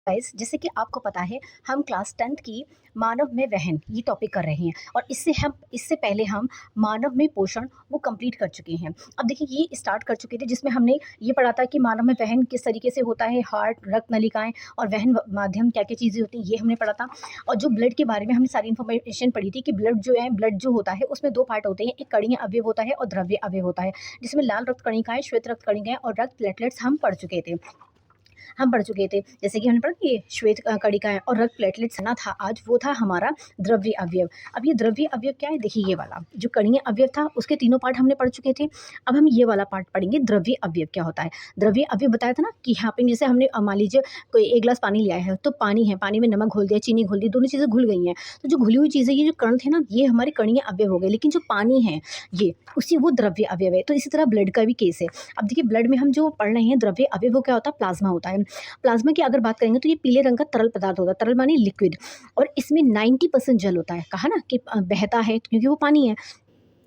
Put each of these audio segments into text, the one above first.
Guys, जैसे कि आपको पता है हम क्लास 10th की मानव में वहन ये टॉपिक कर रहे हैं और इससे पहले हम मानव में पोषण वो कंप्लीट कर चुके हैं। अब देखिए ये स्टार्ट कर चुके थे जिसमें हमने ये पढ़ा था कि मानव में वहन किस तरीके से होता है, हार्ट, रक्त नलिकाएं और वहन माध्यम क्या-क्या चीज़ें होती हैं ये हमने पढ़ा था। और जो ब्लड के बारे में हमने सारी इन्फॉर्मेशन पढ़ी थी कि ब्लड जो होता है उसमें 2 पार्ट होते हैं, एक कणीय अवयव होता है और द्रव्य अवयव होता है, जिसमें लाल रक्त कणिकाएँ, श्वेत रक्त कणिकाएँ और रक्त प्लेटलेट्स हम पढ़ चुके थे। जैसे कि हमने पढ़ा कि ये श्वेत कणिकाएँ और रक्त प्लेटलेट्स ना था आज, वो था हमारा द्रव्य अवयव। अब ये द्रव्य अवयव क्या है? देखिए ये वाला, जो कणीय अवयव था उसके तीनों पार्ट हमने पढ़ चुके थे। अब हम ये वाला पार्ट पढ़ेंगे, द्रव्य अवयव क्या होता है? द्रव्य अवयव बताया था ना कि यहाँ पे जैसे हमने मान लीजिए कोई 1 ग्लास पानी लिया है, तो पानी है, पानी में नमक घोल दिया, चीनी घोल दी, दोनों चीज़ें घुल गई हैं। तो जो घुली हुई चीज़ें, ये जो कण थे ना, ये हमारे कणीय अवयव हो गए, लेकिन जो पानी है ये, वो द्रव्य अवयव है। तो इसी तरह ब्लड का भी केस है। अब देखिए ब्लड में हम जो पढ़ रहे हैं द्रव्य अवयव, वो क्या होता है? प्लाज्मा होता है। प्लाज्मा की अगर बात करेंगे तो ये पीले रंग का तरल पदार्थ होता है, तरल माने लिक्विड, और इसमें 90% जल होता है। कहा ना कि बहता है क्योंकि वो पानी है।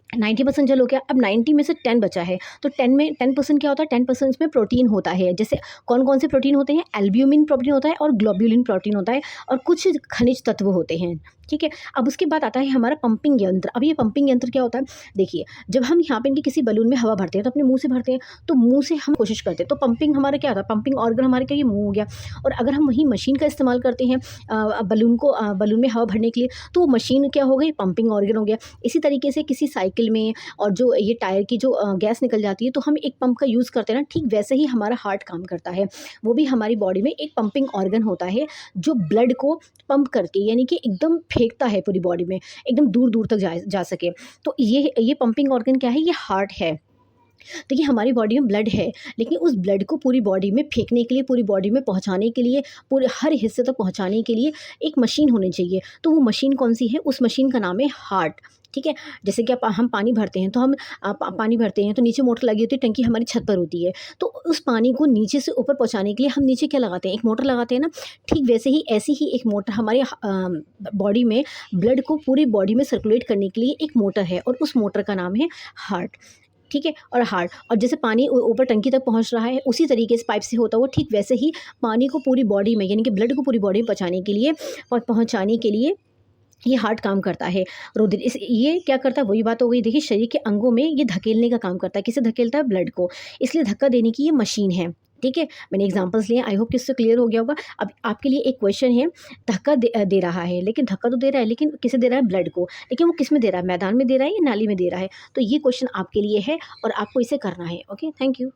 90% जल हो गया। अब 90 में से 10 बचा है, तो 10% क्या होता है? 10% इसमें प्रोटीन होता है। जैसे कौन-कौन से प्रोटीन होते हैं? एल्ब्यूमिन प्रोटीन होता है और ग्लोब्युलिन प्रोटीन होता है और कुछ खनिज तत्व होते हैं, ठीक है? अब उसके बाद आता है हमारा पंपिंग यंत्र। अब ये पंपिंग यंत्र क्या होता है? देखिए, जब हम यहाँ पे इनके किसी बलून में हवा भरते हैं तो अपने मुँह से भरते हैं, तो मुँह से हम कोशिश करते हैं, तो पंपिंग हमारा क्या होता है? पंपिंग ऑर्गन हमारे क्या? ये मुँह हो गया। और अगर हम वही मशीन का इस्तेमाल करते हैं बलून में हवा भरने के लिए, तो वो मशीन क्या हो गई? पंपिंग ऑर्गन हो गया। इसी तरीके से किसी साइकिल में और जो ये टायर की जो गैस निकल जाती है, तो हम एक पंप का यूज़ करते हैं ना, ठीक वैसे ही हमारा हार्ट काम करता है। वो भी हमारी बॉडी में एक पंपिंग ऑर्गन होता है, जो ब्लड को पंप करके, यानी कि एकदम फेंकता है पूरी बॉडी में, एकदम दूर-दूर तक जा सके। तो ये पंपिंग ऑर्गन क्या है? ये हार्ट है। देखिए हमारी बॉडी में ब्लड है, लेकिन उस ब्लड को पूरी बॉडी में फेंकने के लिए, पूरी बॉडी में पहुँचाने के लिए, पूरे हर हिस्से तक पहुँचाने के लिए एक मशीन होनी चाहिए। तो वो मशीन कौन-सी है? उस मशीन का नाम है हार्ट, ठीक है? जैसे कि हम पानी भरते हैं, तो हम पानी भरते हैं तो नीचे मोटर लगी होती है, टंकी हमारी छत पर होती है। तो उस पानी को नीचे से ऊपर पहुँचाने के लिए हम नीचे क्या लगाते हैं? एक मोटर लगाते हैं ना। ठीक वैसे ही ऐसी ही एक मोटर हमारे बॉडी में ब्लड को पूरी बॉडी में सर्कुलेट करने के लिए एक मोटर है, और उस मोटर का नाम है हार्ट। ठीक है? और हार्ट, और जैसे पानी ऊपर टंकी तक पहुँच रहा है, उसी तरीके से पाइप से होता हुआ ठीक वैसे ही पानी को पूरी बॉडी में, यानी कि ब्लड को पूरी बॉडी में पहुँचाने के लिए ये हार्ट काम करता है। रुधिर इस ये क्या करता है? वही बात हो गई, देखिए शरीर के अंगों में ये धकेलने का काम करता है। किसे धकेलता है? ब्लड को। इसलिए धक्का देने की ये मशीन है। ठीक है? मैंने एग्ज़ाम्पल्स लिए, आई होप कि इससे क्लियर हो गया होगा। अब आपके लिए एक क्वेश्चन है, धक्का दे रहा है, लेकिन धक्का तो दे रहा है, लेकिन किसे दे रहा है? ब्लड को। लेकिन वो किस में दे रहा है? मैदान में दे रहा है या नाली में दे रहा है? तो ये क्वेश्चन आपके लिए है और आपको इसे करना है। Okay, thank you.